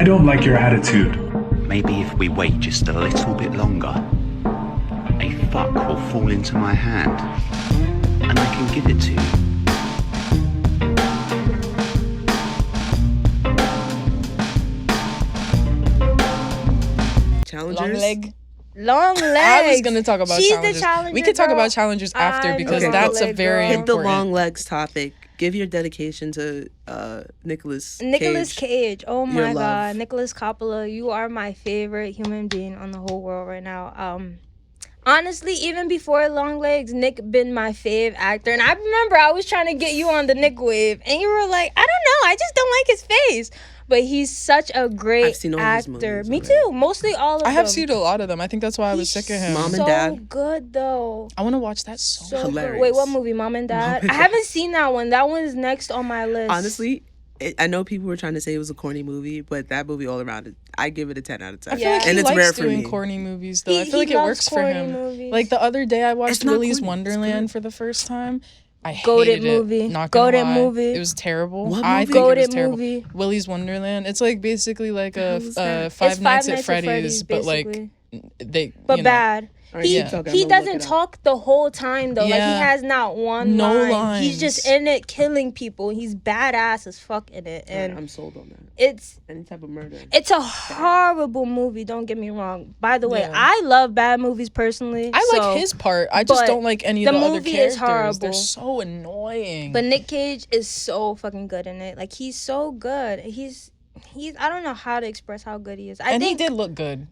don't like your attitude. Maybe if we wait just a little bit longer, a fuck will fall into my hand, and I can give it to you. Challengers? Long legs. I was gonna talk about She's challengers. the challenger. We could talk girl. about challengers after because I'm that's a leg very girl. important. Hit the long legs topic. Give your dedication to Nicolas Cage. Oh my Your love. God, Nicolas Coppola, you are my favorite human being on the whole world right now. Honestly, even before Long Legs, Nick been my fave actor, and I remember I was trying to get you on the Nick wave, and you were like, I don't know, I just don't like his face. But he's such a great I've seen all his actor. movies Me already. too. Mostly all of them. I have seen a lot of them. I think that's why I was sick of him. Mom and so Dad. good though. I want to watch that so So Hilarious. good. Wait, what movie? Mom and Dad? Mom and I Dad. haven't seen that one. That one's next on my list. Honestly, I know people were trying to say it was a corny movie, but that movie all around it, I give it a 10 out of 10. I feel like Yeah. he and it's rare likes for doing me. corny movies though. I He feel like it loves works for corny him. movies. Like the other day I watched It's not Willy's corny, it's Wonderland good. for the first time. I Goated hated movie. it. Not gonna Goated lie. movie. It was terrible. What I movie? think it was Goated terrible. movie. Willy's Wonderland. It's like basically like a was that? Five It's Nights at Freddy's, but basically. like they. But you know, bad. All right, He keep talking, he I'm gonna look doesn't it up. talk the whole time though. Like he Yeah. has not one No line. He's just lines. in it killing people. He's badass as fuck in it, Alright, and I'm sold on that. it's Any type of murder. it's a horrible movie. Don't get me wrong. By the way, Yeah. I love bad movies personally. I so- like his part. I just but don't like any of the the other movie characters. is horrible. They're so annoying. But Nick Cage is so fucking good in it. Like he's so good. He's I don't know how to express how good he is. I and think he did look good.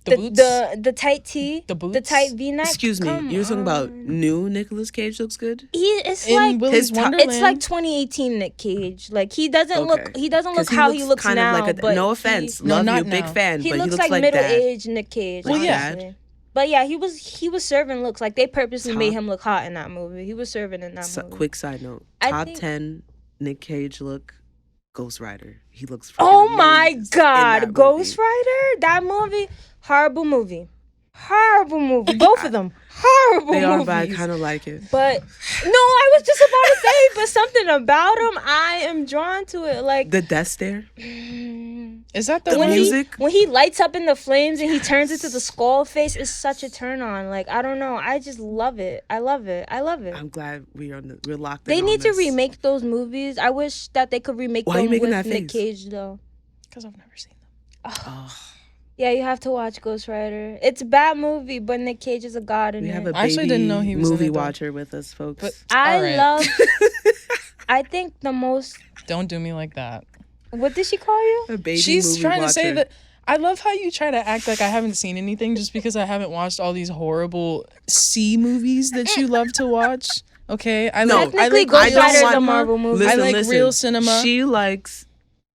the boots? the tight tee, The boots? the tight V-neck. Excuse me, Come you're talking about on. new Nicolas Cage looks good? It's In like Willy's his top- Wonderland. it's like 2018 Nick Cage. Like he doesn't look Okay. look 'Cause how he looks looks kind now. of like but no he- offense, No, love not you, big now. fan, He but looks he looks like like that. middle-aged Nick Cage. Well, yeah. honestly. But yeah, he was serving looks. Like they purposely Top- made him look hot in that movie. He was serving in that movie. Quick side note: I top think- 10 Nick Cage look, Ghost Rider. He looks. Oh freaking my amazing in God, that Ghost movie. Rider, that movie, horrible movie, both of them, horrible They are, movies. but I kind of like it. But no, I was just about to say, but something about him, I am drawn to it. Like The death stare, Is that the the one? music. when he lights up in the flames and he turns into the skull face, is such a turn on. Like I don't know, I just love it. I love it. I'm glad we're locked in. They on need to this. remake those movies. I wish that they could remake Why are you them making with that Nick face? Cage though. Because I've never seen them. Oh, Yeah, you have to watch Ghost Rider. It's a bad movie, but Nick Cage is a god in we it. have a I actually didn't know baby he was in movie it, though. watcher with us, folks. But I alright. love. I think the most. Don't do me like that. What did she call you? a baby She's movie trying to say watcher. that. I love how you try to act like I haven't seen anything just because I haven't watched all these horrible C movies that you love to watch. Okay, I No, like. I Technically, like Ghost real Rider is a cinema. Marvel movie. I like real cinema. She likes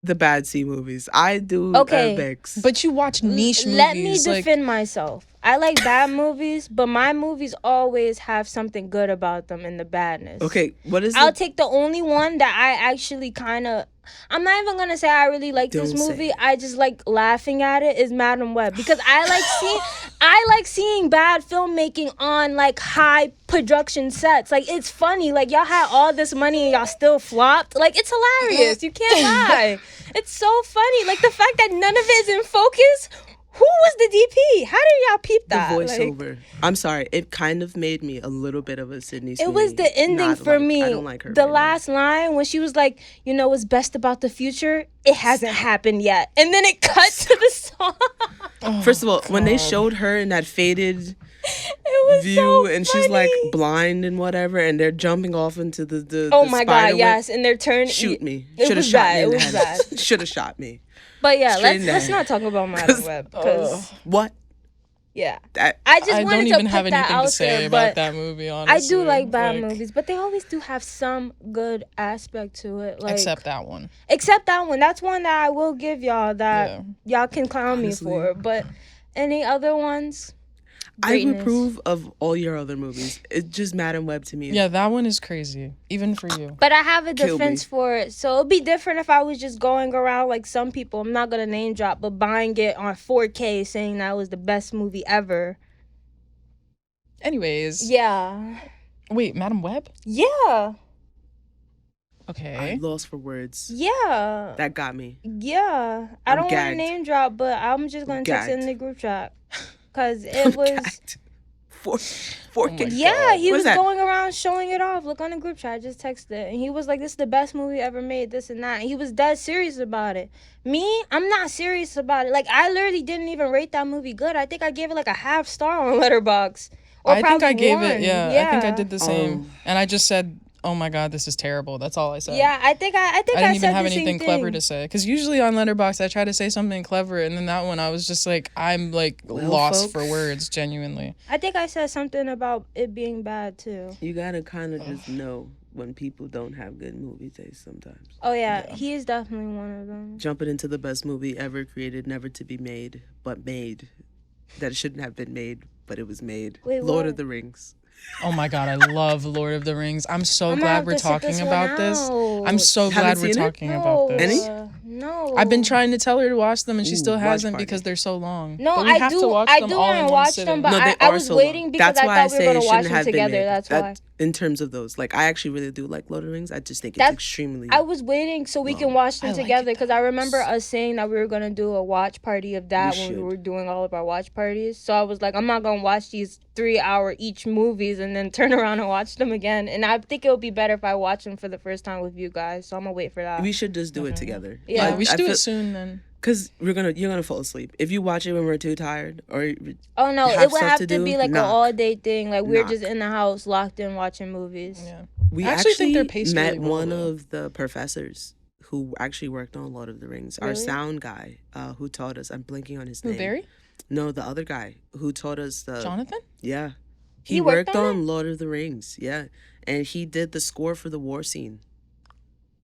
the bad C movies. I do Okay. mix. But you watch niche movies. Let me like, defend myself. I like bad movies, but my movies always have something good about them in the badness. Okay, what is I'll the, take the only one that I actually kind of. I'm not even gonna say I really like this Don't say movie. it. I just like laughing at it. Is Madam Web, because I like seeing bad filmmaking on like high production sets. Like it's funny. Like y'all had all this money and y'all still flopped. Like it's hilarious. You can't lie. It's so funny. Like the fact that none of it is in focus. Who was the DP? How did y'all peep the that? Like, voiceover? I'm sorry. It kind of made me a little bit of a Sydney Sweeney. it was the ending not for like- me. I don't like her. The right now. last line when she was like, "You know what's best about the future? It hasn't happened yet." And then it cut to the song. First of all, when they showed her in that faded It was view so and she's like funny. blind and whatever, and they're jumping off into the Oh the my spider God, web, yes, and they're turning. shoot me. It Should have was shot bad. me. It in the was head. bad. Should have shot me. But yeah, Straight in let's the not head. talk about Madam Web because What? yeah, That, I just I wanted don't to even put have that anything out to say there. about But that movie. I Honestly, do like bad movies, but they always do have some good aspect to it. Like except that one. except that one. That's one that I will give y'all that Yeah. y'all can clown Honestly. me for. But any other ones? I Greatness. approve of all your other movies. It's just Madam Web to me. Yeah, that one is crazy, even for you. But I have a Kill defense me. for it. So it'd be different if I was just going around like some people. I'm not gonna name drop, but buying it on 4K, saying that was the best movie ever. Anyways, Yeah. wait, Madam Web? Yeah. Okay. I'm lost for words. Yeah. That got me. Yeah. I I'm don't want to gagged. name drop, but I'm just going to text it in Gagged. the group chat. Because it I'm was. gagged. 4K. my Yeah, he What was is that? going around showing it off. Look on the group chat. I just texted it. And he was like, this is the best movie ever made, this and that. And he was dead serious about it. Me, I'm not serious about it. Like, I literally didn't even rate that movie good. I think I gave it like a half star on Letterboxd. Or I think I probably gave one. it, yeah. I think I did the same. Oh. And I just said, oh my God, this is terrible. That's all I said. Yeah, I think I I didn't even said have the same anything thing. clever to say. Because usually on Letterboxd, I try to say something clever. And then that one, I was just like, I'm like Well, lost folks. for words, genuinely. I think I said something about it being bad too. You gotta kind of just know when people don't have good movie taste sometimes. Oh yeah, he is definitely one of them. Jumping into the best movie ever created, never to be made, but made. That shouldn't have been made, but it was made. Wait, Lord what? of the Rings. Oh my God, I love Lord of the Rings. I'm so I'm gonna glad have we're to sit talking this one about this. out. I'm so Haven't glad we're seen it? talking about No, this. no. I've been trying to tell her to watch them and she Ooh, still watch hasn't party. because they're so long. No, But we I have do. to watch I them do all want in to one watch sitting. them, but No, they I are was so waiting long. because That's I why thought we say were it gonna watch shouldn't them have been together. made. That's why. In terms of those, like, I actually really do like Lord of the Rings. I just think it's That's- extremely. I was waiting so we can Long. watch them I like together it because I remember us saying that we were gonna do a watch party of that We when we should. were doing all of our watch parties. So I was like, I'm not gonna watch these 3-hour each movies and then turn around and watch them again. And I think it would be better if I watch them for the first time with you guys. So I'm gonna wait for that. We should just do it together. Yeah. Yeah, we should do it soon then. Because you're gonna fall asleep if you watch it when we're too tired or. Oh no, have it would stuff have to to do, be like an knock. all day thing. Like we're Knock. just in the house locked in watching movies. Yeah. We I actually think they're actually paced met really well, one though. of the professors who actually worked on Lord of the Rings. Our Really? sound guy, who taught us. I'm blinking on his Who, name. Barry? No, the other guy who taught us the. Jonathan? Yeah, He he worked worked on on Lord of the Rings. Yeah, and he did the score for the war scene.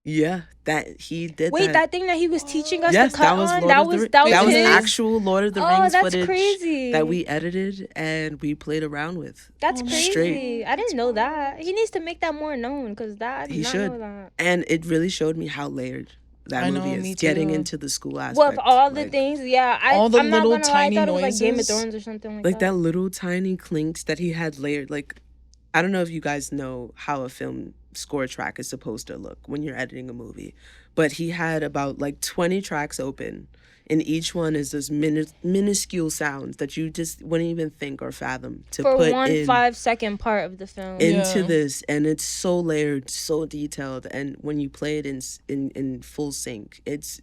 Yeah, that he did. Wait, that thing that he was teaching us Yes, to cut that was on, Lord that of the was Ri- that was that was his? actual Lord of the Oh, Rings that's footage crazy. that we edited and we played around with. That's Oh, crazy. straight. I didn't know that. He needs to make that more known because that I did He not should. know that. And it really showed me how layered that I know, movie is. me Getting too. into the school aspect. Well, for all the like- things, yeah. All the I'm not little gonna lie, I tiny thought it was like Game of noises. Thrones or something like Like that. that little tiny clinks that he had layered. Like, I don't know if you guys know how a film score track is supposed to look when you're editing a movie, but he had about like 20 tracks open, and each one is this minuscule sounds that you just wouldn't even think or fathom to For put one in 5-second part of the film. into Yeah. this, and it's so layered, so detailed, and when you play it in full sync, it's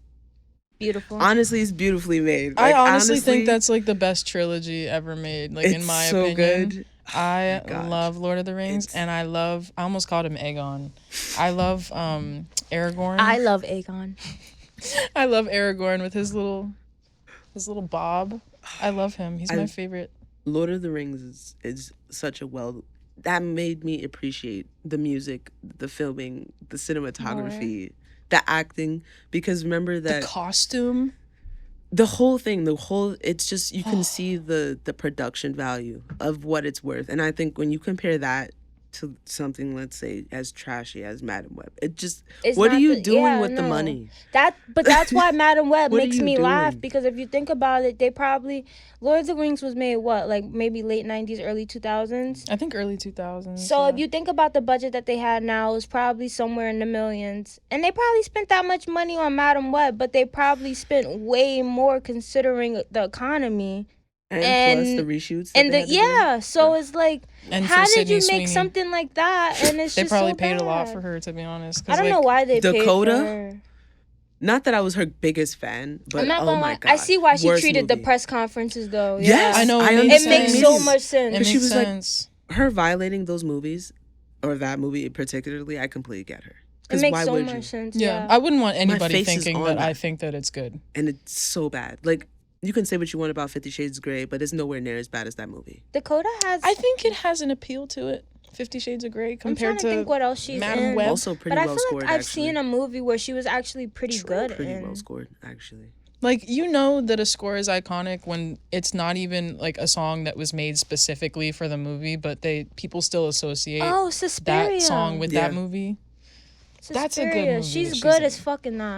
Beautiful. honestly it's beautifully made. I Like, honestly think that's like the best trilogy ever made, like in it's my so opinion. good. I God. love Lord of the Rings, It's- and I almost called him Aegon. I love Aragorn. I love Aegon. I love Aragorn with his little bob. I love him. He's my I- favorite. Lord of the Rings is such a that made me appreciate the music, the filming, the cinematography, the acting, because remember The that costume. it's just you can see the production value of what it's worth. And I think when you compare that to something, let's say, as trashy as Madam Web, it just It's what are not you the- doing yeah, with the no. money? But that's why Madam Web What are makes you me laugh doing? because if you think about it, they probably Lord of the Rings was made what, like maybe late 90s, early 2000s. I think early 2000s. So yeah. if you think about the budget that they had now, it's probably somewhere in the millions. And they probably spent that much money on Madam Web, but they probably spent way more considering the economy. And plus And- the reshoots. That And they had to do. so it's like, And for how did Sydney you make Sweeney. something like that? And it's They just probably so paid a lot bad. for her, to be honest. I don't know why they paid Dakota? for her. Not that I was her biggest fan, but I'm not oh gonna my lie. god, I see why she worst treated the movie. press conferences though. Yes, I know, it I makes It makes sense. so much It sense. makes she was like- sense. Her violating those movies, or that movie particularly, I completely get her. It Because makes why so would much you? sense. Yeah. Yeah. I wouldn't want anybody face is thinking on that I that. think that it's good. And it's so bad. Like, you can say what you want about 50 Shades of Grey, but it's nowhere near as bad as that movie. Dakota has. I think it has an appeal to it. 50 Shades of Grey I'm compared trying to think what else she's Madam in. Web. Also pretty But I well feel scored, like I've actually. seen a movie where she was actually pretty good Pretty in. well scored, actually. Like, you know that a score is iconic when it's not even like a song that was made specifically for the movie, but people still associate Oh, Suspiria. that song with Yeah. that movie. That's a good Suspiria. movie She's that she's good in. as fucking that.